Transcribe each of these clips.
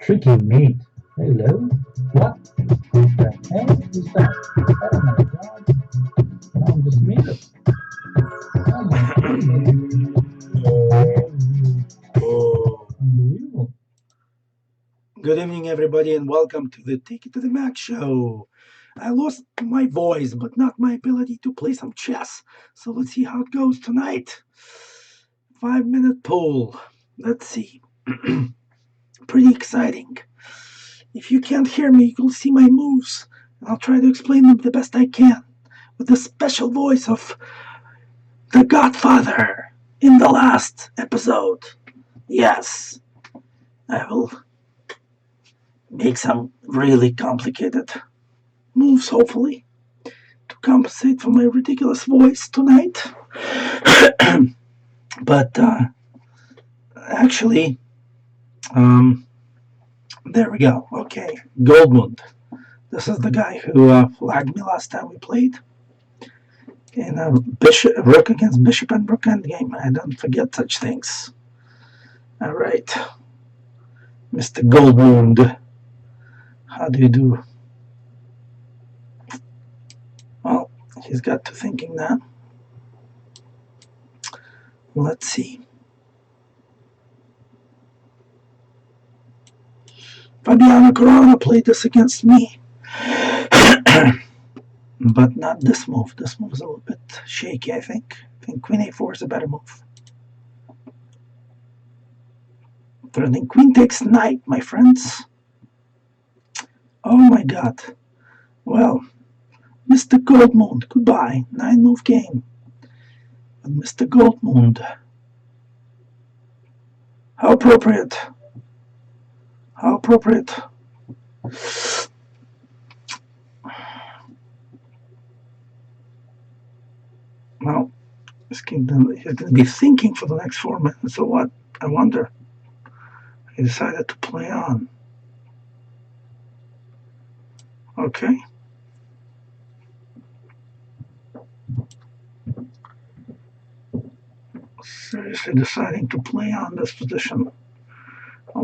Tricky mate. Hello? What? Who's that? Hey, who's that? Oh my god. Now I'm just muted. Oh my goodness. Unbelievable. Good evening, everybody, and welcome to the Take It to the Max show. I lost my voice, but not my ability to play some chess. So let's see how it goes tonight. 5-minute poll. Let's see. Pretty exciting. If you can't hear me, you'll see my moves, and I'll try to explain them the best I can with the special voice of the Godfather in the last episode. Yes, I will make some really complicated moves, hopefully, to compensate for my ridiculous voice tonight. But actually, there we go. Okay, Goldmund. This is the guy who flagged me last time we played in a rook against bishop and rook endgame. I don't forget such things. All right, Mr. Goldmund, how do you do? Well, he's got to thinking now. Let's see. Fabiano Caruana played this against me. But not this move. This move is a little bit shaky, I think. I think queen a4 is a better move. Threatening queen takes knight, my friends. Oh my god. Well, Mr. Goldmund, goodbye. 9-move game. But Mr. Goldmund. How appropriate. How appropriate. Well, he's going to be thinking for the next 4 minutes. So what? I wonder. He decided to play on. Okay. Seriously deciding to play on this position. Oh,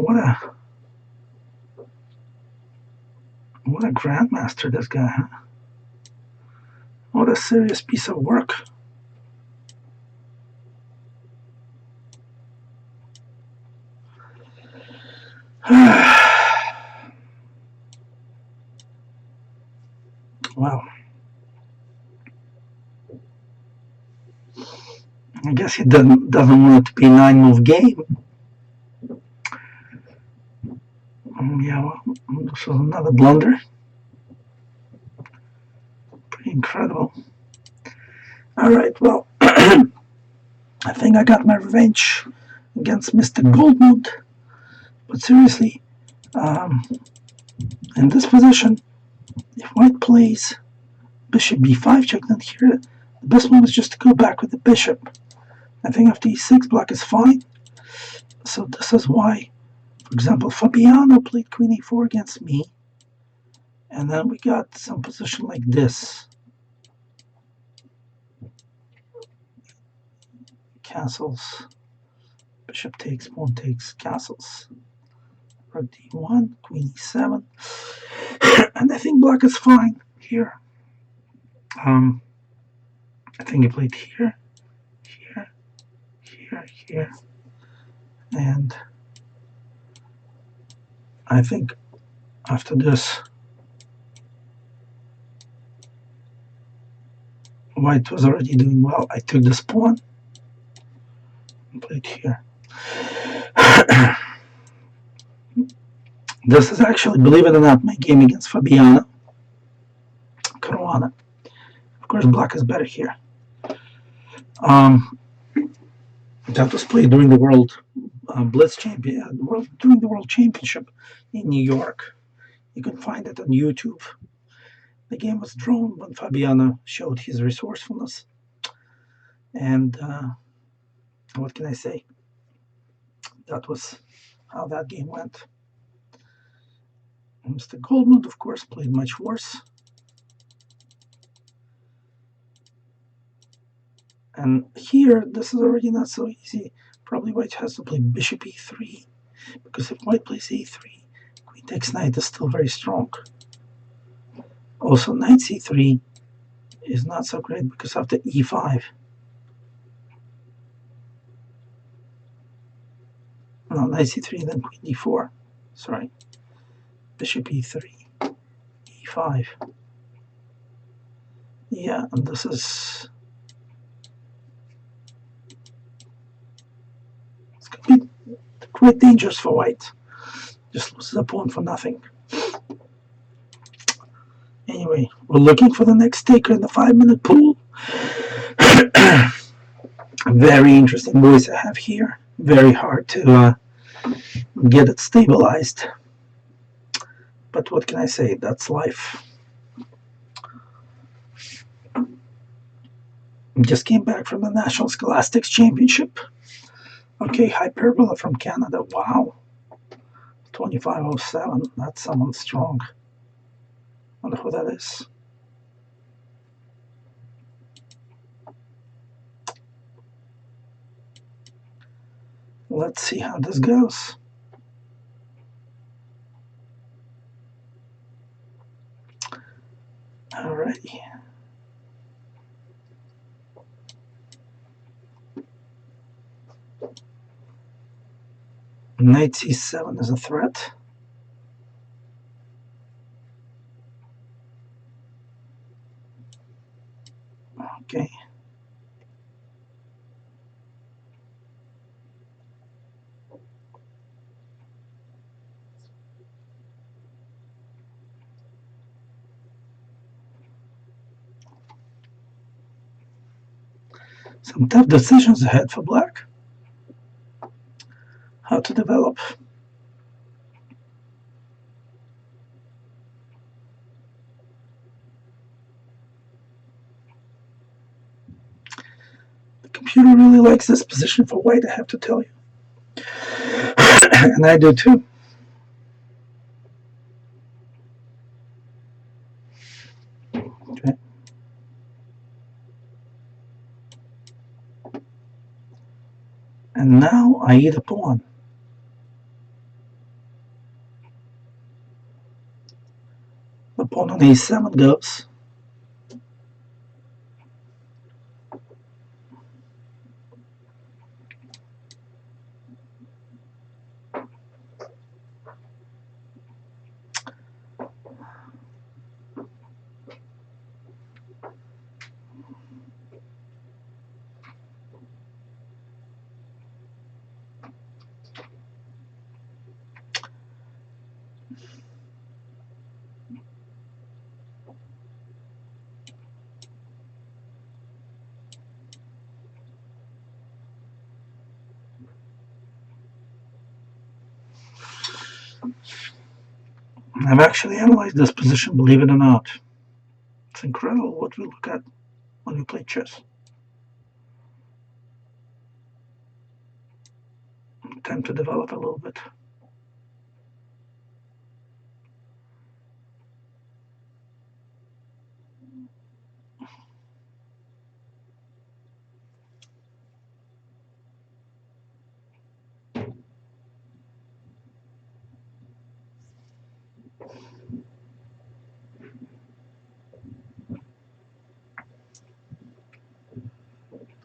what a grandmaster this guy, huh? What a serious piece of work. Well, I guess he doesn't want it to be a 9-move game. Yeah, well, this was another blunder. Pretty incredible. All right, well, I think I got my revenge against Mr. Goldmund. But seriously, in this position, if white plays bishop b5 check, then here the best move is just to go back with the bishop. I think after e6, black is fine. So this is why, for example, Fabiano played queen e4 against me. And then we got some position like this. Castles. Bishop takes, pawn takes, castles. Rook d1, queen e7. And I think black is fine here. I think he played here, here, here, here. And I think after this, white was already doing well. I took this pawn and played here. This is actually, believe it or not, my game against Fabiano Caruana. Of course, black is better here. That was played during the World Blitz Champion, during the World Championship in New York. You can find it on YouTube. The game was drawn when Fabiano showed his resourcefulness. And what can I say? That was how that game went. Mr. Goldmund, of course, played much worse. And here, this is already not so easy. Probably white has to play bishop e3. Because if white plays a3, takes knight is still very strong. Also, knight c3 is not so great because of the e5. No, knight c3, then queen d4. Sorry. Bishop e3, e5. Yeah, and this is... it's going to be quite dangerous for white. Just loses a pawn for nothing. Anyway, we're looking for the next taker in the 5-minute pool. Very interesting moves I have here. Very hard to get it stabilized. But what can I say? That's life. Just came back from the National Scholastics Championship. Okay, Hyperbola from Canada. Wow. 2507. That's someone strong. Wonder who that is. Let's see how this goes. Alrighty. Knight c7 is a threat. Okay. Some tough decisions ahead for black. How to develop. The computer really likes this position for white, I have to tell you. And I do too. Okay. And now I eat a pawn. The pawn on a7 goes. I've actually analyzed this position, believe it or not. It's incredible what we look at when we play chess. Time to develop a little bit.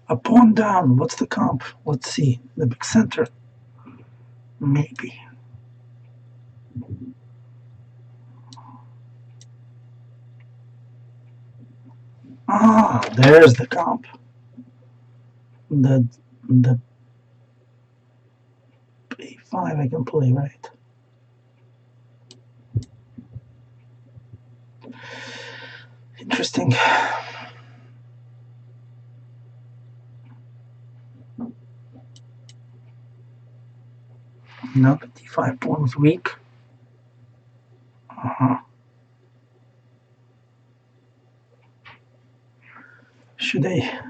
A pawn down. What's the comp? Let's see. The big center. Maybe. Ah, there's the comp. The a5 I can play, right? Interesting. No, the d5 pawn was weak. Should I?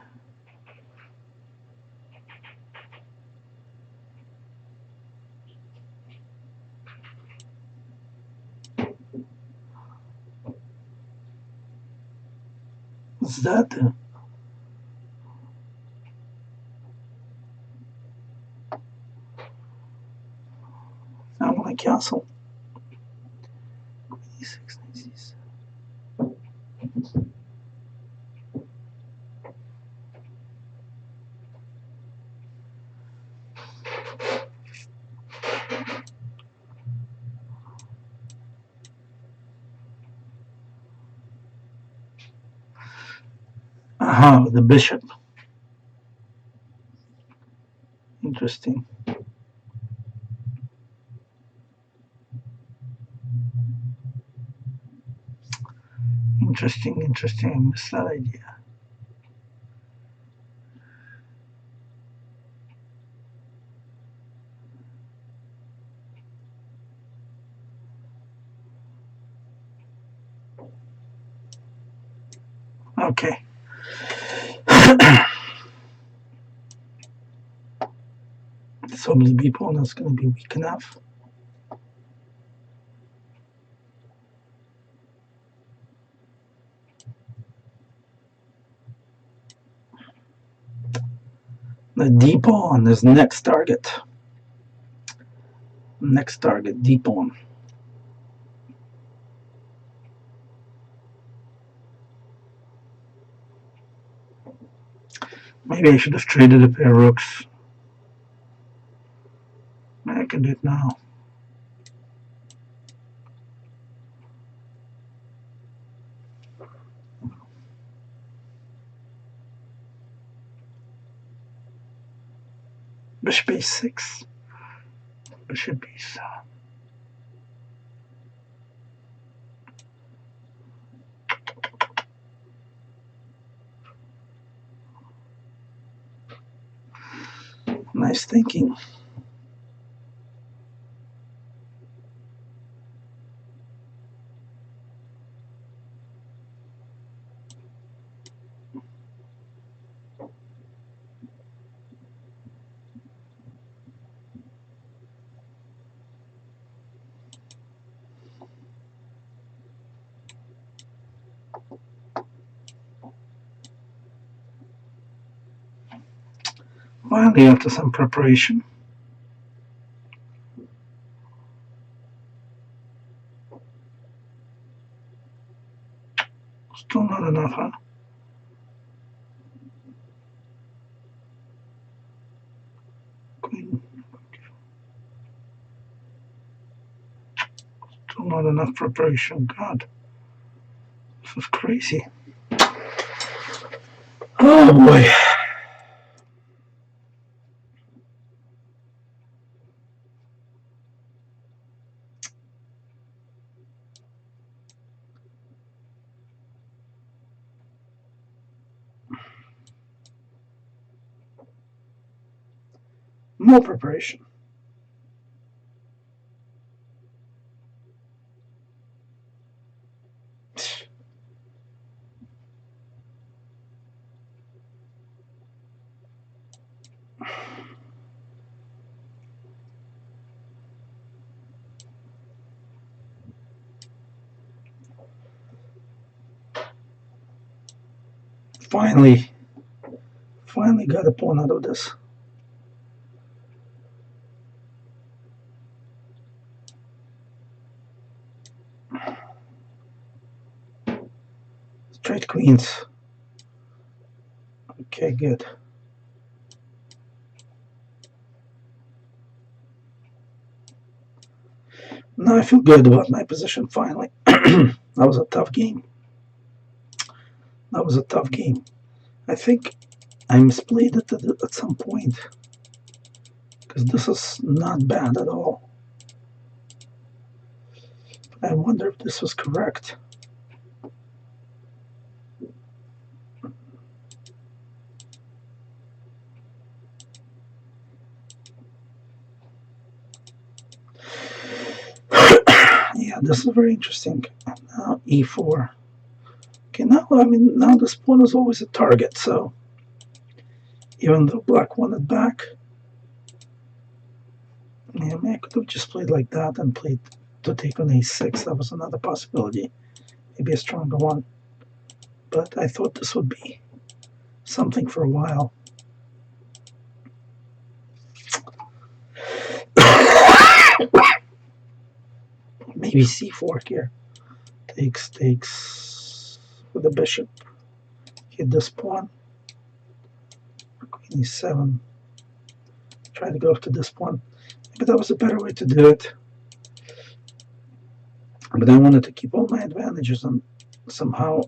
What's that? I want a castle. Aha, the bishop. Interesting. Interesting. I missed that idea. Okay. So the B pawn is going to be weak enough. The D pawn is next target. Next target, D pawn. Maybe I should have traded a pair of rooks. I can do it now. Bishop A6. Bishop B7. Nice thinking. Finally, after some preparation. Still not enough, huh? Queen. Still not enough preparation. God, this is crazy. Oh boy. More preparation. Finally got a pawn out of this. Straight queens. Okay, good. Now I feel good about my position finally. That was a tough game. I think I misplayed it at some point because this is not bad at all. I wonder if this was correct. Yeah, this is very interesting. Now E4. Okay, now this pawn is always a target, so even though black won it back, yeah, I could have just played like that and played to take on A6. That was another possibility, maybe a stronger one. But I thought this would be something for a while. Maybe C4 here. Takes with the bishop. Hit this pawn. Queen E7. Try to go after this pawn. but that was a better way to do it. But I wanted to keep all my advantages, and somehow,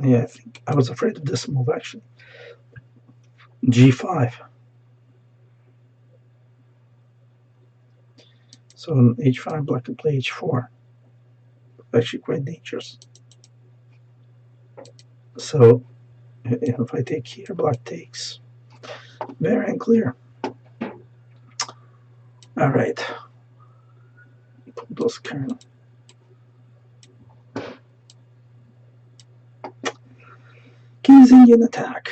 yeah, I think I was afraid of this move actually. G5. So on H5, black can play H4. Actually, quite dangerous. So if I take here, black takes. Very unclear. All right. Pull those kernel. King's Indian attack.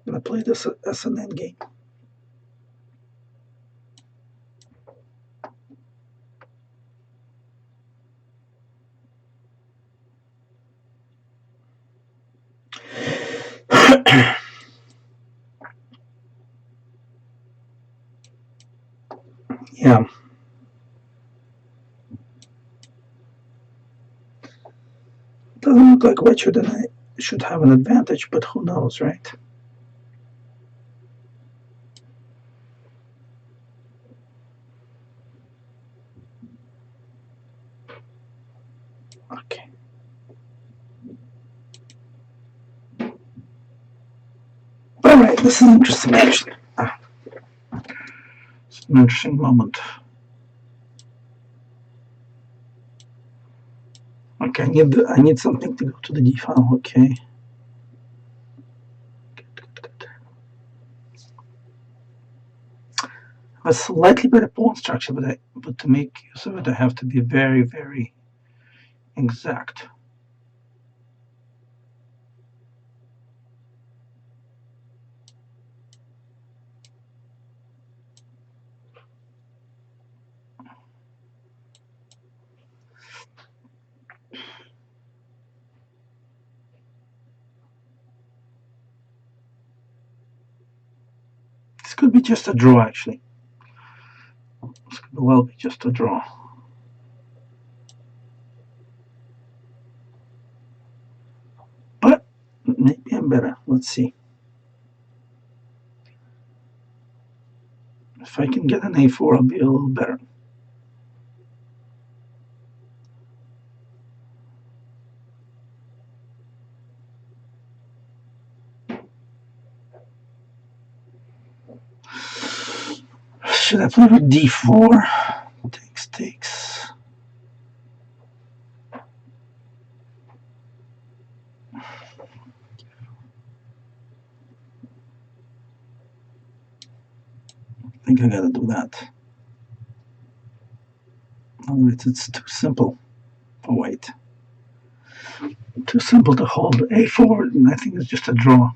I'm going to play this as an endgame. Yeah. Doesn't look like white should have an advantage, but who knows, right? Okay. All right, this is interesting, actually. It's an interesting moment. Okay, I need something to go to the D file. Okay. Good. A slightly better pawn structure, but to make use of it, I have to be very, very exact. This could be just a draw, actually. This could well be just a draw. But maybe I'm better. Let's see. If I can get an A4, I'll be a little better. Should I play with D4? Takes. I think I gotta do that. Oh, it's too simple. Oh, wait. Too simple to hold A4, and I think it's just a draw.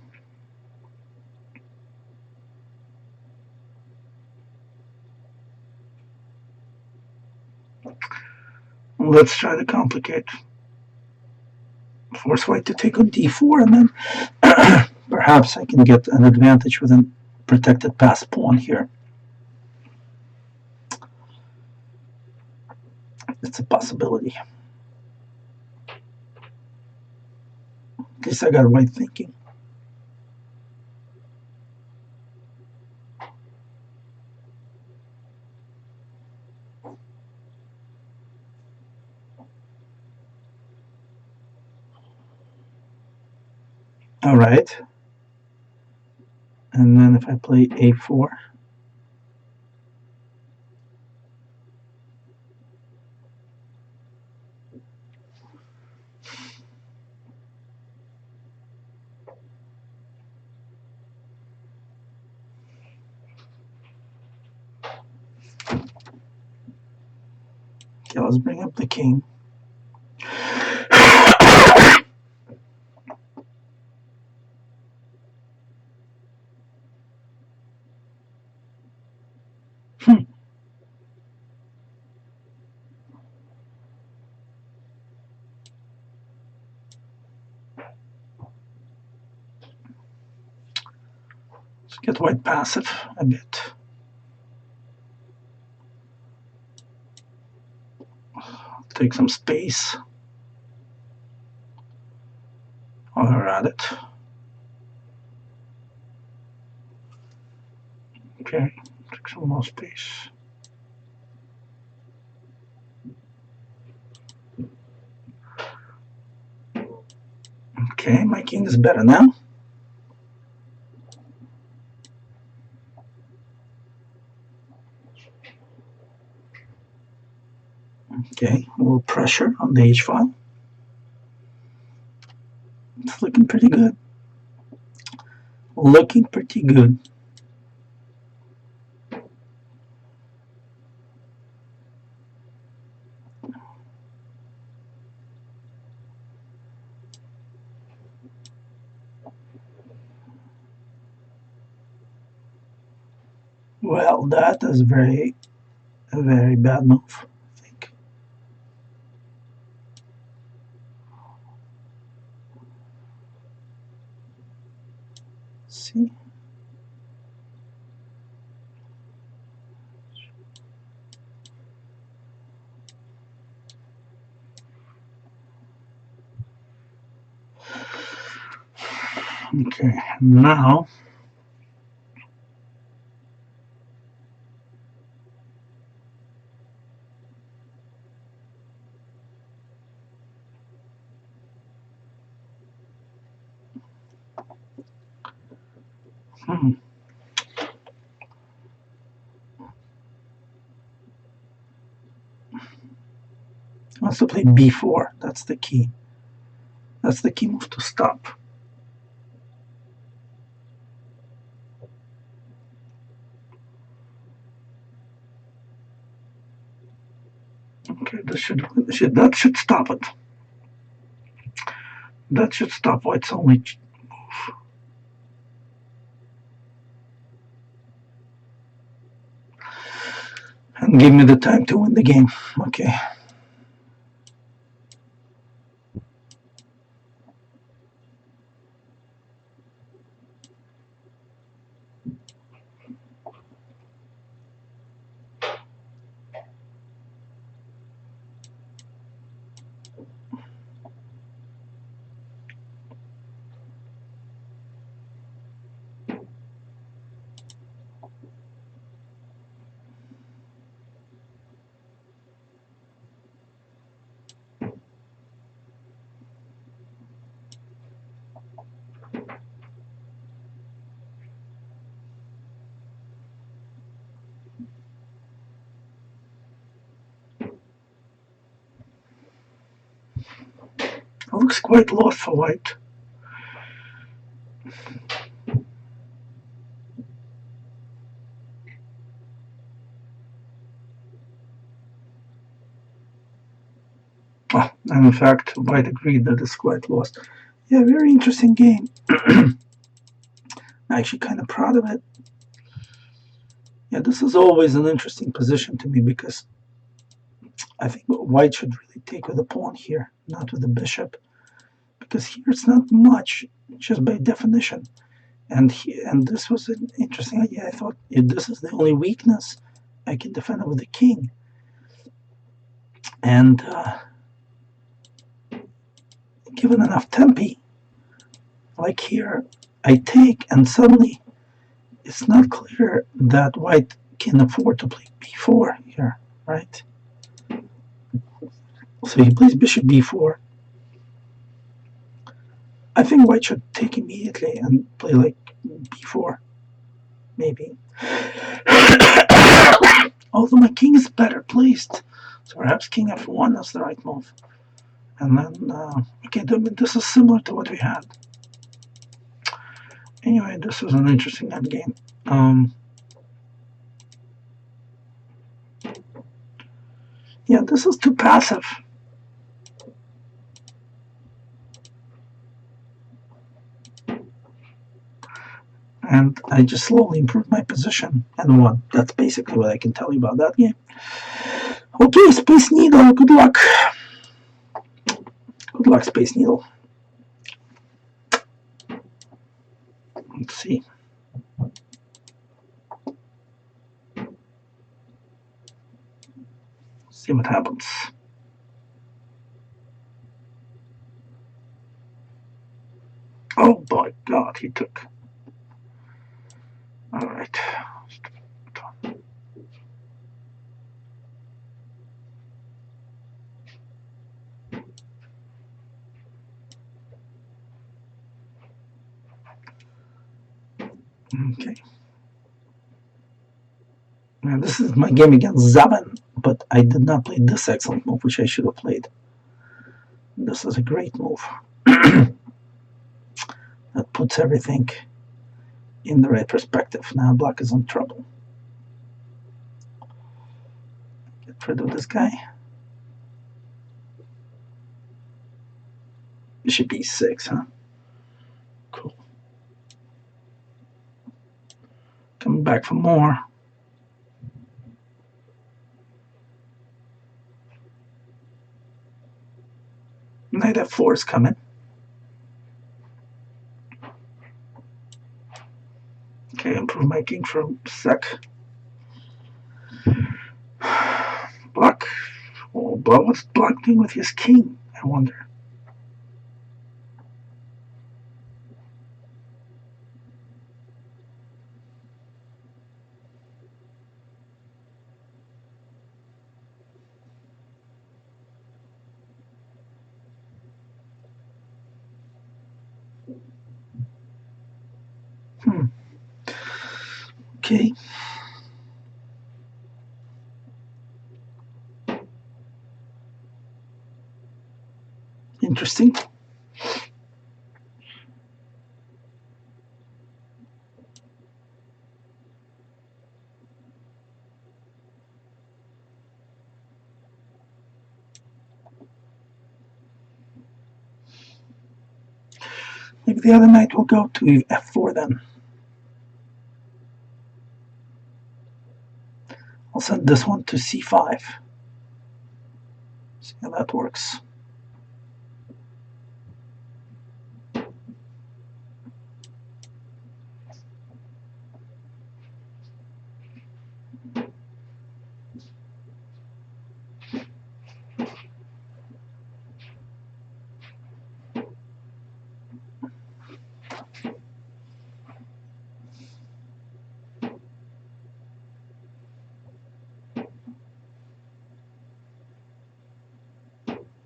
Let's try to complicate. Force white to take on D4, and then perhaps I can get an advantage with a protected pass pawn here. It's a possibility. At least I got right thinking. All right. And then if I play A4, okay, let's bring up the king. Let's get white passive a bit. take some space while we're at it. Okay, take some more space. Okay, my king is better now. Okay, a little pressure on the H file. It's looking pretty good. Looking pretty good. Well, that is a very bad move, I think. See? Okay, now wants to play b4. That's the key. That's the key move to stop. Okay, that should stop it. That should stop White's only move. And give me the time to win the game. Okay. It looks quite lost for White. And in fact, White agreed that it's quite lost. Yeah, very interesting game. I'm actually kind of proud of it. Yeah, this is always an interesting position to me because I think White should really take with the pawn here, not with the bishop, because here it's not much, just by definition. And this was an interesting idea. I thought if this is the only weakness, I can defend it with the king. And given enough tempi, like here, I take, and suddenly it's not clear that White can afford to play b4 here, right? So he plays bishop b4. I think White should take immediately and play like b4, maybe. Although my king is better placed, so perhaps king f1 is the right move. And then, okay, this is similar to what we had. Anyway, this was an interesting endgame. Yeah, this is too passive. And I just slowly improved my position and won. That's basically what I can tell you about that game. Okay, Space Needle, good luck. Good luck, Space Needle. Let's see. See what happens. Oh my God, he took. All right. Okay. Now this is my game against Zaban, but I did not play this excellent move, which I should have played. This is a great move. That puts everything in the right perspective. Now black is in trouble. Get rid of this guy. Bishop e6, huh? Cool. Coming back for more. Knight f4 is coming. Okay, improve my king for a sec. Black. Oh, but what's black doing with his king? I wonder. Okay. Interesting. Maybe the other knight will go to f4 then. I'll send this one to c5. See how that works.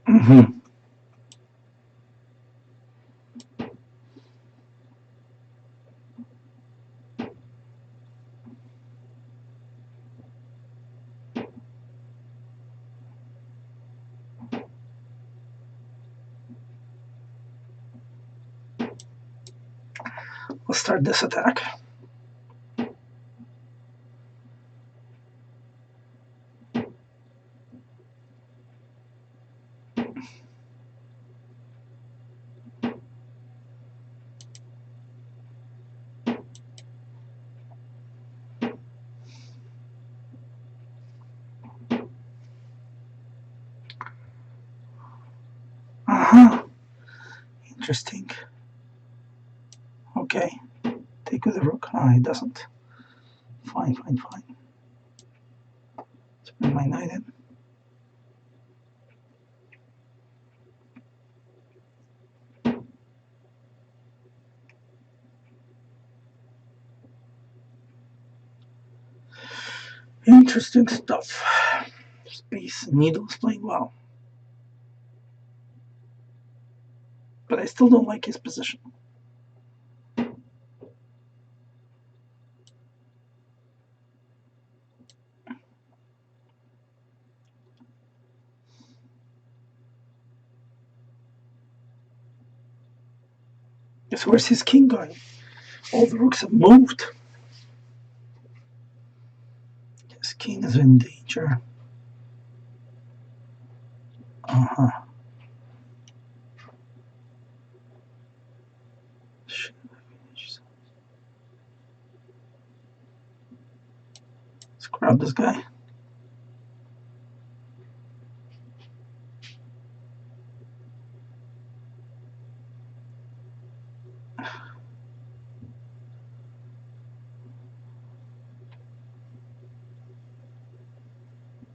Mm-hmm. Let's start this attack. Uh-huh. Interesting. Okay. Take with the rook. Ah, it doesn't. Fine. Let's bring my knight in. Interesting stuff. Space Needle is playing well. But I still don't like his position. Guess where's his king going? All the rooks have moved. His king is in danger. Uh-huh. Let's grab this guy.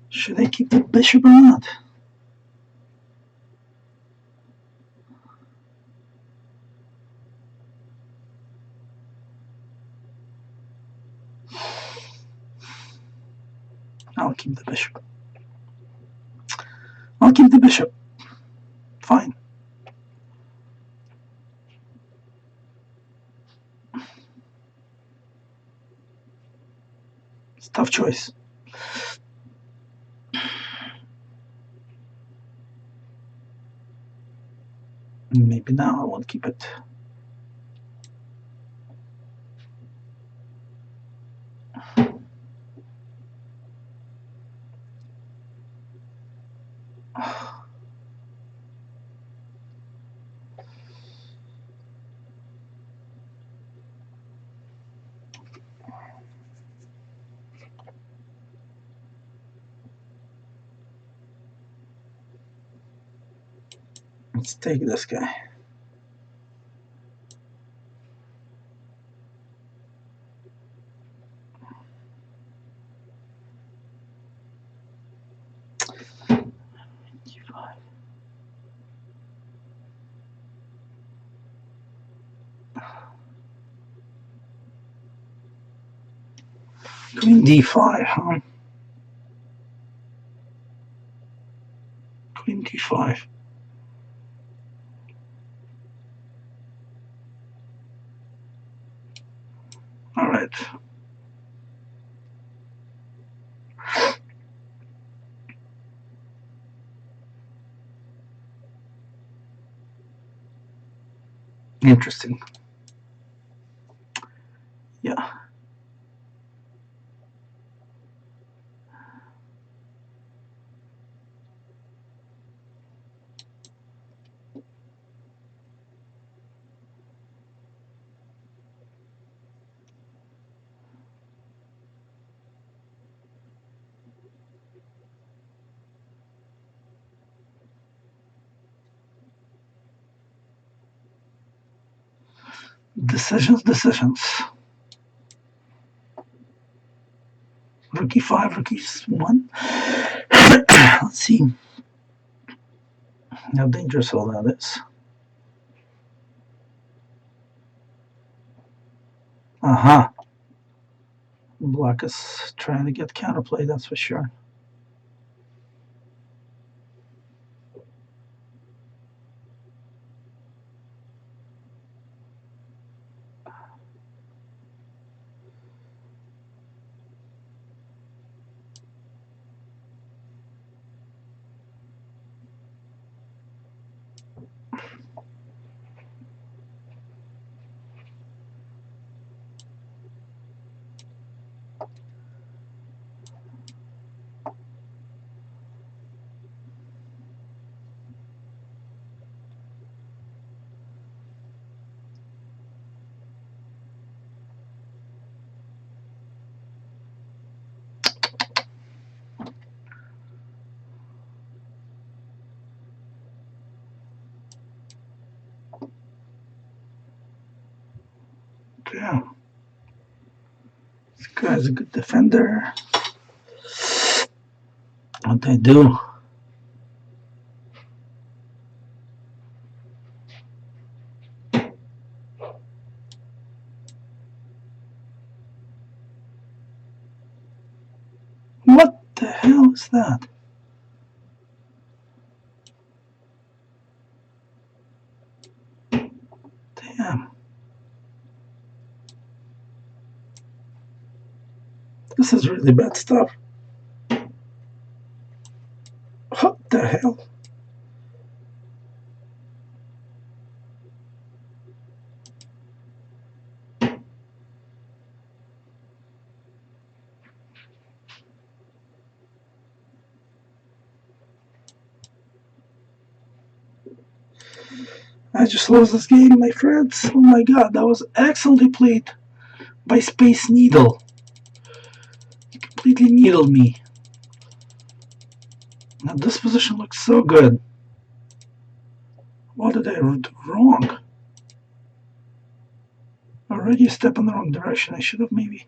Should I keep the bishop or not? I'll keep the bishop. I'll keep the bishop. Fine. It's a tough choice. Maybe now I won't keep it. Let's take this guy. Queen d5, huh? Queen d5. All right. Interesting. Yeah. Decisions. Rook e5, rook e1. Let's see how dangerous all that is. Aha. Black is trying to get counterplay, that's for sure. Yeah. This guy's a good defender. What they do? What the hell is that? Damn. This is really bad stuff. What the hell? I just lost this game, my friends. Oh my god, that was excellently played by Space Needle. He completely needled me. Now this position looks so good. What did I do wrong? Already a step in the wrong direction. I should have maybe...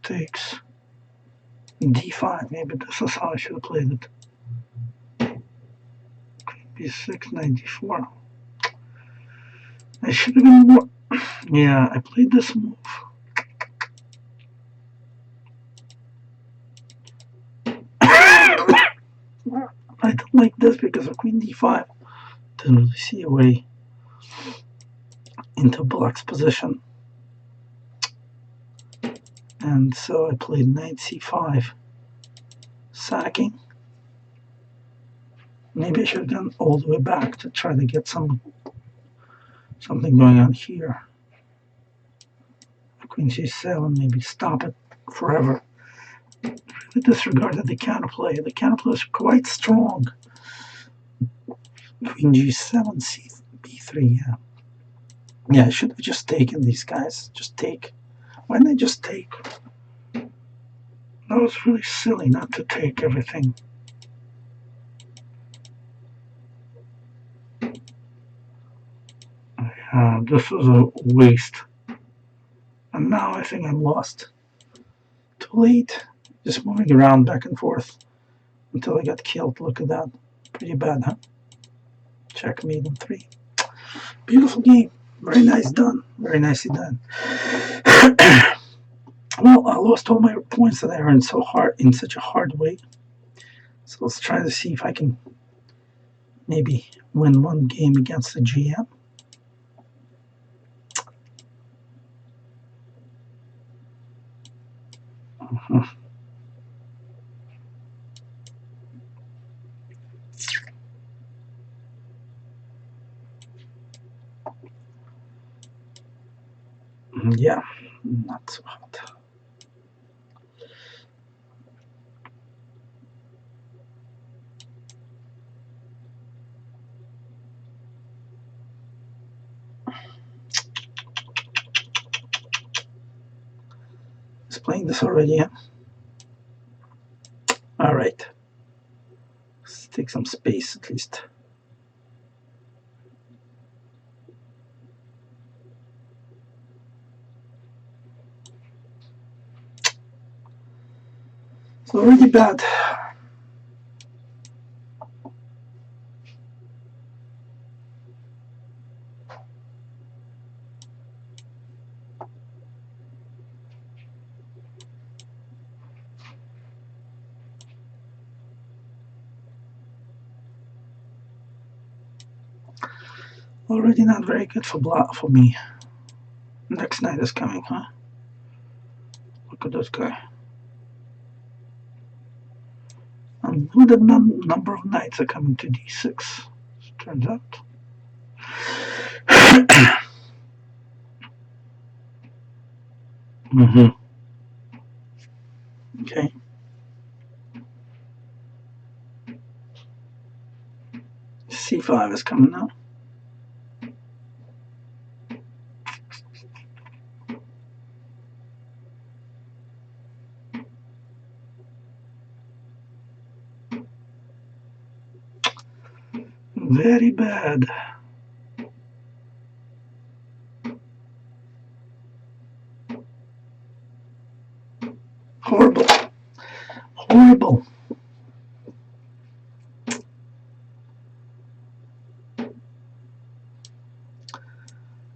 Takes. D5, maybe this is how I should have played it. B6, knight d4. I should have been more Yeah, I played this move. I don't like this because of queen d5. Didn't really see a way into black's position. And so I played knight c5, sacking. Maybe I should have gone all the way back to try to get something going on here. Queen c7, maybe stop it forever. Really disregarded the counterplay. The counterplay is quite strong. Queen g7, b3, yeah. Yeah, I should have just taken these guys. Just take. Why didn't I just take? That was really silly not to take everything. This was a waste. And now I think I'm lost. Too late. Just moving around back and forth until I got killed. Look at that. Pretty bad, huh? Checkmate on 3. Beautiful game. Very nice done. Very nicely done. Well, I lost all my points that I earned so hard in such a hard way. So let's try to see if I can maybe win one game against the GM. Yeah, not so hot. He's playing this already, yeah? All right. Let's take some space at least. It's already bad. Already not very good for me. Next night is coming, huh? Look at this guy. Unlimited number of knights are coming to d6. Turns out. Okay. c5 is coming now. Very bad. Horrible. Horrible.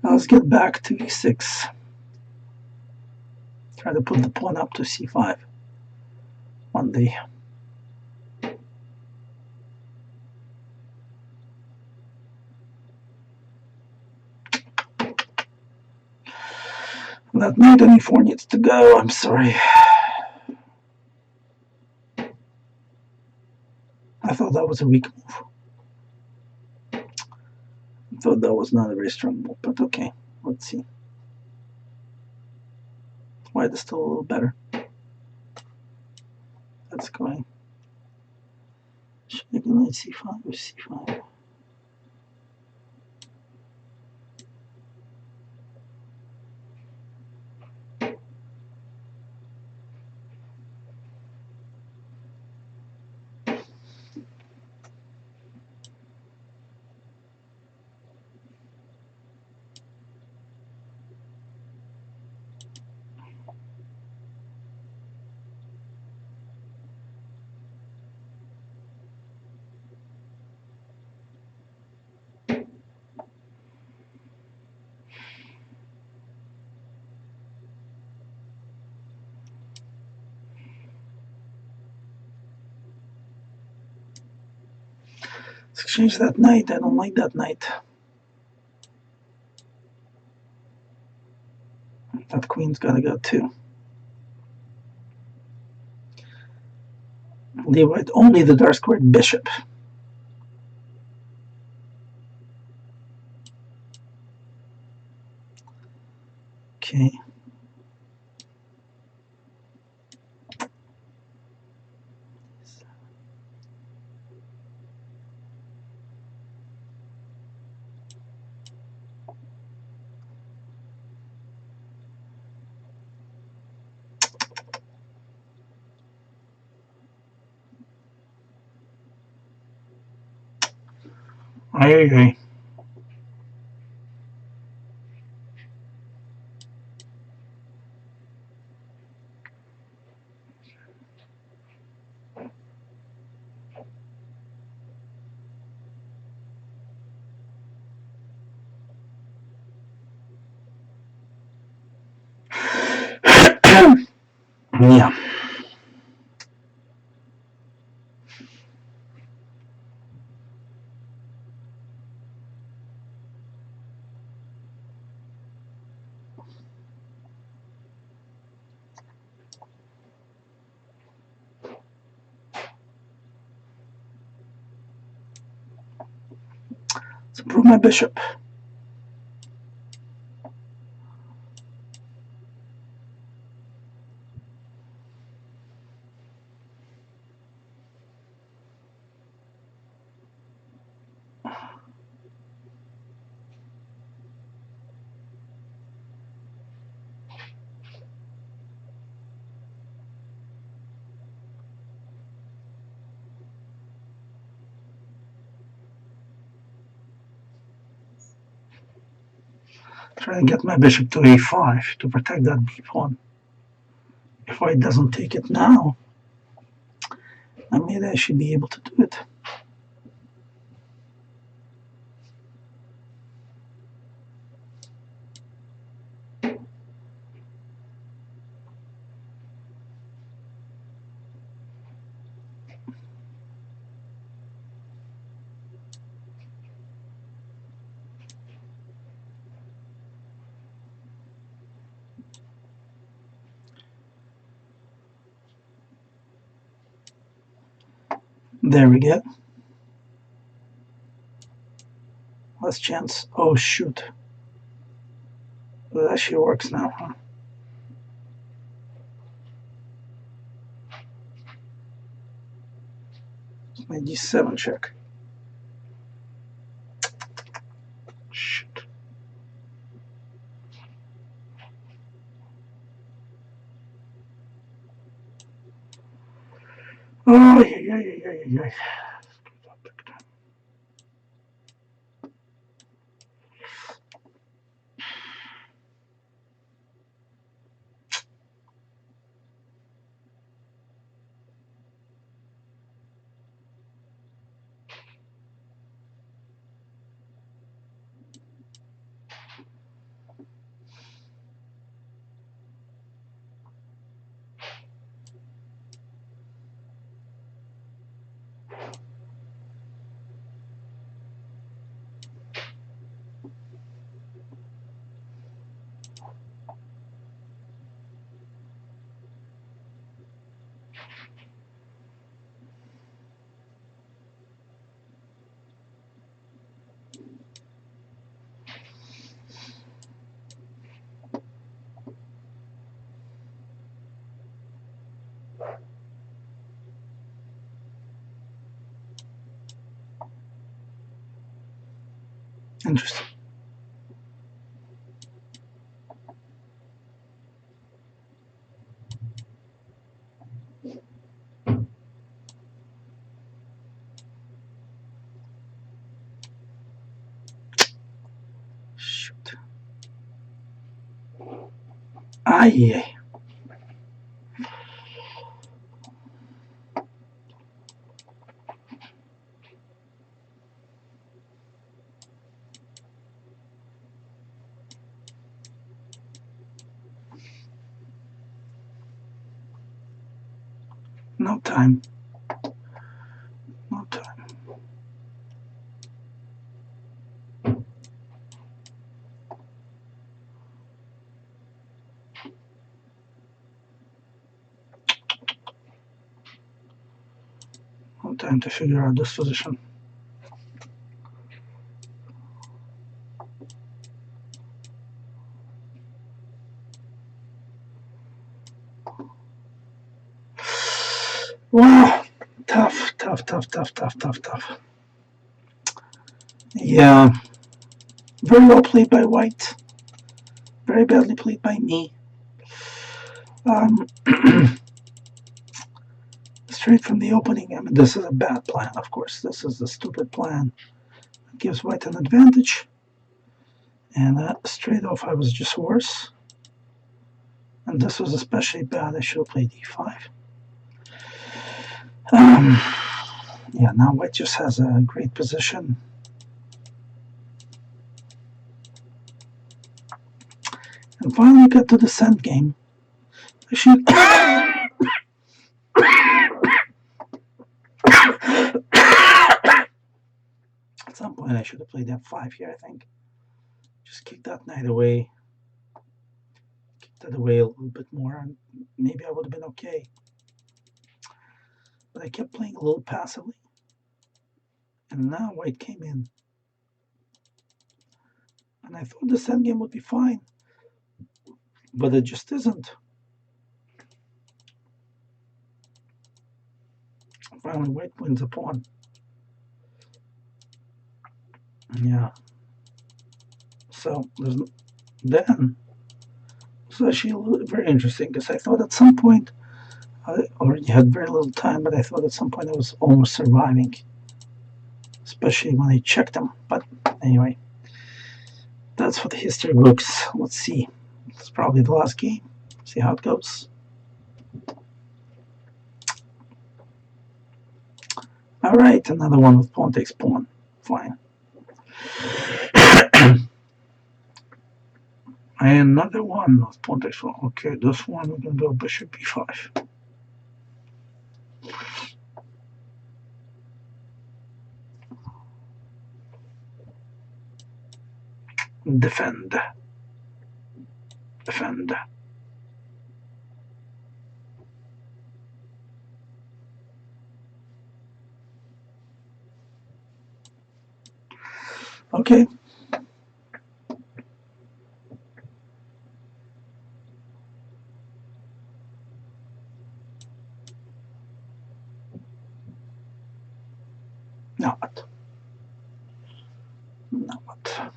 Now let's get back to e6. Try to put the pawn up to c5 one day. That knight on e4 needs to go. I'm sorry. I thought that was a weak move. I thought that was not a very strong move, but okay. Let's see. White is still a little better. That's going. Should I go knight c5 or c5? Let's exchange that knight. I don't like that knight. That queen's gotta go too. Leave with only the dark squared bishop. Okay. Aye. Yeah. Let's improve my bishop. Try to get my bishop to a5 to protect that b1. If white doesn't take it now, maybe I should be able to do it. There we go. Last chance. Oh, shoot. That actually works now, huh? It's my d7 check. Shit. Oh, yeah. Interesting. Shoot. Aye. No time. No time. time to figure out this position. Wow, tough. Yeah, very well played by white. Very badly played by me. Straight from the opening. I mean, this is a bad plan, of course. This is a stupid plan. It gives white an advantage. And straight off, I was just worse. And this was especially bad. I should have played e5. Yeah, now white just has a great position. And finally got to the cent game. I should... At some point, I should have played f5 here, I think. Just kick that knight away. Kick that away a little bit more, and maybe I would have been okay. But I kept playing a little passively. And now white came in. And I thought this endgame would be fine. But it just isn't. Finally, white wins a pawn. Yeah. So then, it's actually very interesting because I thought at some point, I already had very little time, but I thought at some point I was almost surviving, especially when I checked them. But anyway, that's what the history books. Let's see. It's probably the last game. See how it goes. All right, another one with pawn takes pawn. Fine. And another one with pawn takes pawn. Okay, this one we're going to go bishop b5. Defend. Defend. Okay. Now what? Now what?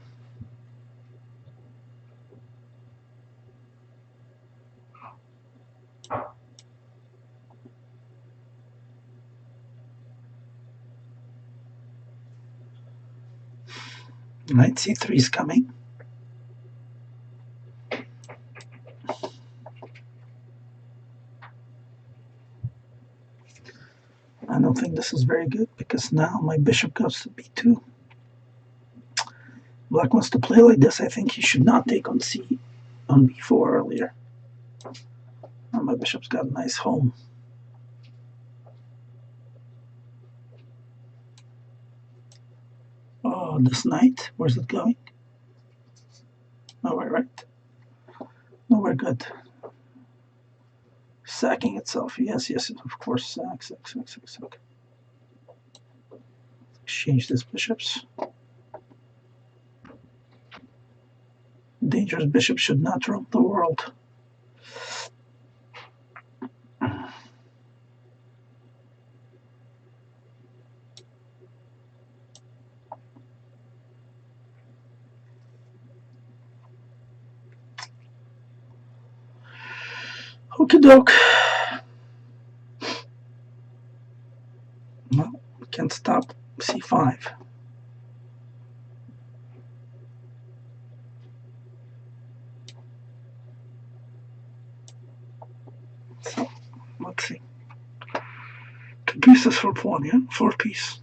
Knight c3 is coming. I don't think this is very good because now my bishop goes to b2. Black wants to play like this. I think he should not take on b4 earlier. Oh, my bishop's got a nice home. Oh, this knight, where's it going? Nowhere, right? Nowhere good. Sacking itself. Yes, of course. Sack. Exchange these bishops. Dangerous bishop should not roam the world. Okie doke. Well, can't stop c5. So, let's see. 2 pieces for pawn, yeah? 4 piece.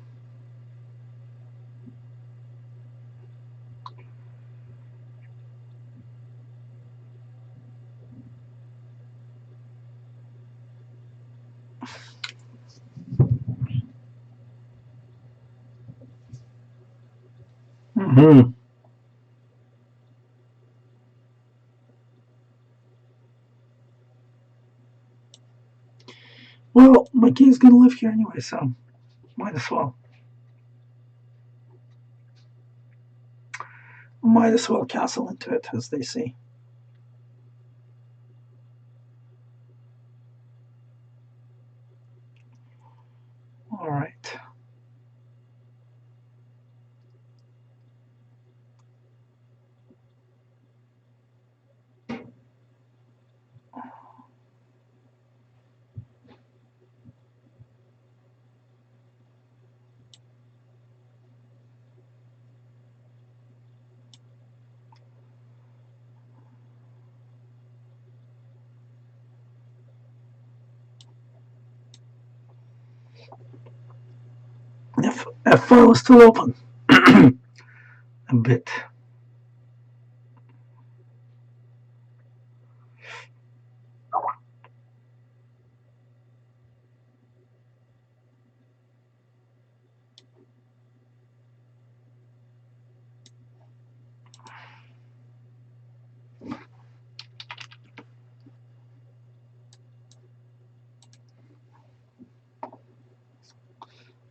Mm-hmm. Well, my king's gonna live here anyway, so Might as well. Might as well castle into it, as they say. All right. F4 is still open. A bit.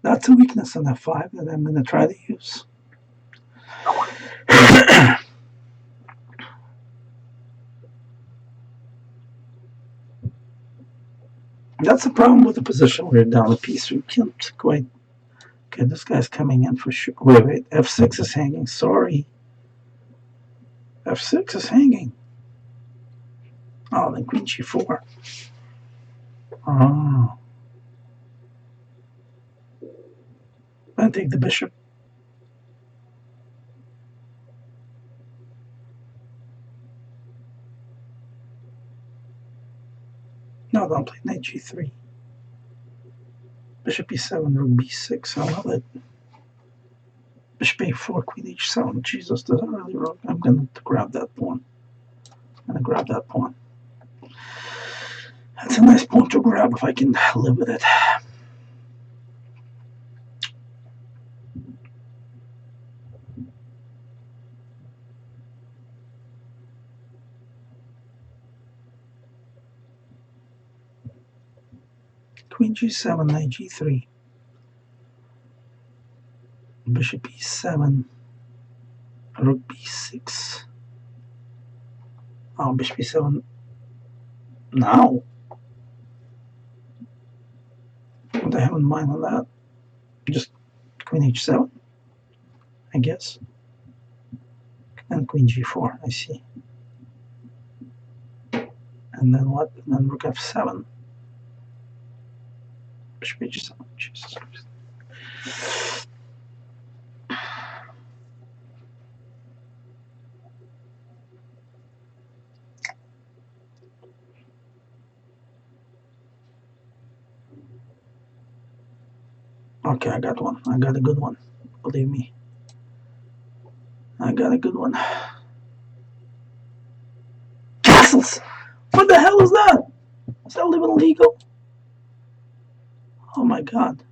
That's a weakness on F5 that I'm going to try to use. That's the problem with the position where you're down a piece. You can't quite. Okay, this guy's coming in for sure. Wait. F6 is hanging. Sorry. F6 is hanging. Oh, then Queen G4. Oh. I take the bishop. No, don't play knight G3. Bishop E7, rook B6. I love it. Bishop A4, Queen H7. Jesus, does that really work? I'm going to grab that pawn. I'm going to grab that pawn. That's a nice pawn to grab if I can live with it. Queen G7, knight G3. Bishop E7, rook B6. Oh, Bishop E7 now. What I have in mind on that? Just Queen H7, I guess. And Queen G4, I see. And then what? And then Rook F7. Bishop H7. Jesus Christ. Okay, I got one. I got a good one. Believe me. I got a good one. Castles! What the hell is that? Is that even legal? Oh my god.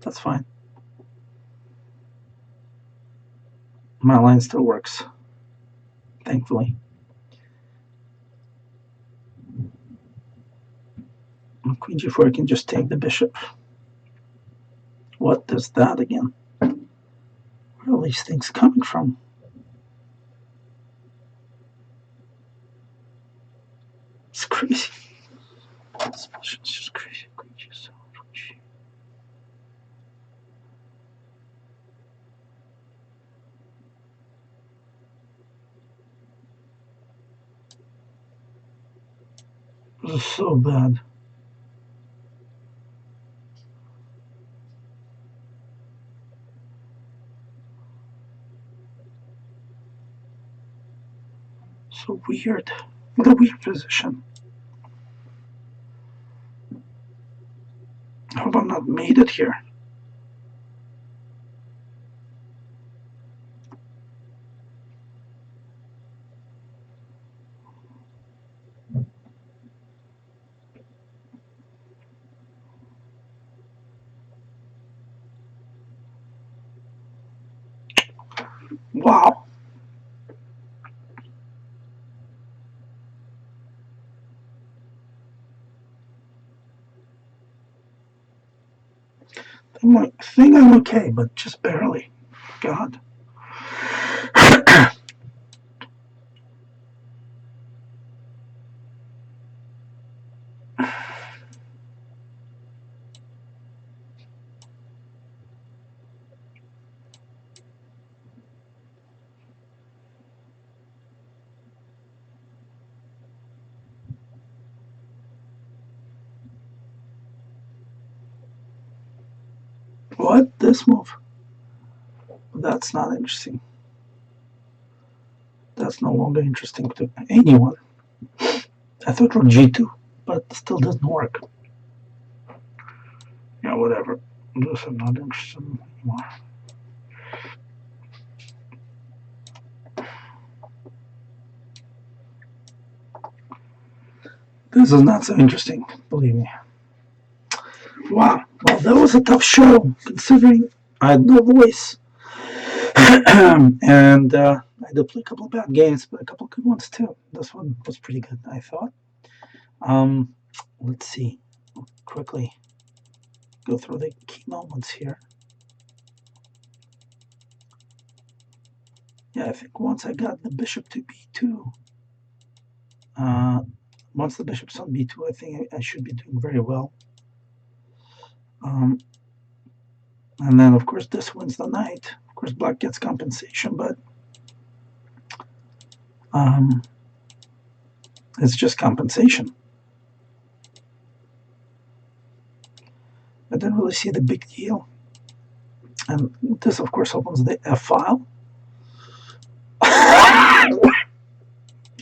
That's fine. My line still works. Thankfully. Queen G4 can just take the bishop. What is that again? Where are these things coming from? It's crazy. This position's just crazy. This is so bad. So weird. What a weird position. I hope I'm not made it here. Wow. I think I'm okay, but just barely. God. What? This move? That's not interesting. That's no longer interesting to anyone. I thought rook g2, but still doesn't work. Yeah, whatever. This I'm not interested in anymore. This is not so interesting, believe me. Wow. Well, that was a tough show, considering I had no voice. And I did play a couple of bad games, but a couple of good ones too. This one was pretty good, I thought. Um, let's see. Quickly go through the key moments here. Yeah, I think once I got the bishop to b2, once the bishop's on b2, I think I should be doing very well. And then, of course, this wins the knight. Of course, black gets compensation, but it's just compensation. I didn't really see the big deal. And this, of course, opens the F file.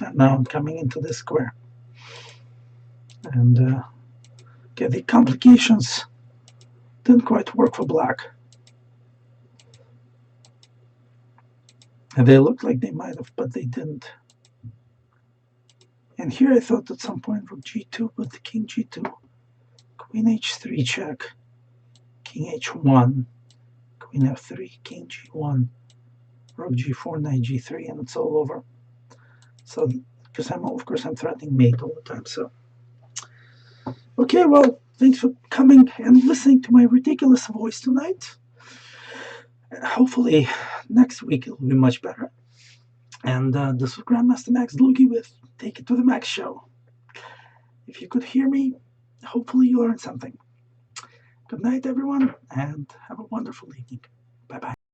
And now I'm coming into this square. And okay, the complications didn't quite work for black. And they looked like they might have, but they didn't. And here I thought at some point rook g2, but the king g2, queen h3 check, king h1, queen f3, king g1, rook g4, knight g3, and it's all over. So, because of course I'm threatening mate all the time. So, okay, well, thanks for coming and listening to my ridiculous voice tonight. Hopefully, next week it'll be much better. And this was Grandmaster Max Dlugy with Take It to the Max show. If you could hear me, hopefully you learned something. Good night, everyone, and have a wonderful evening.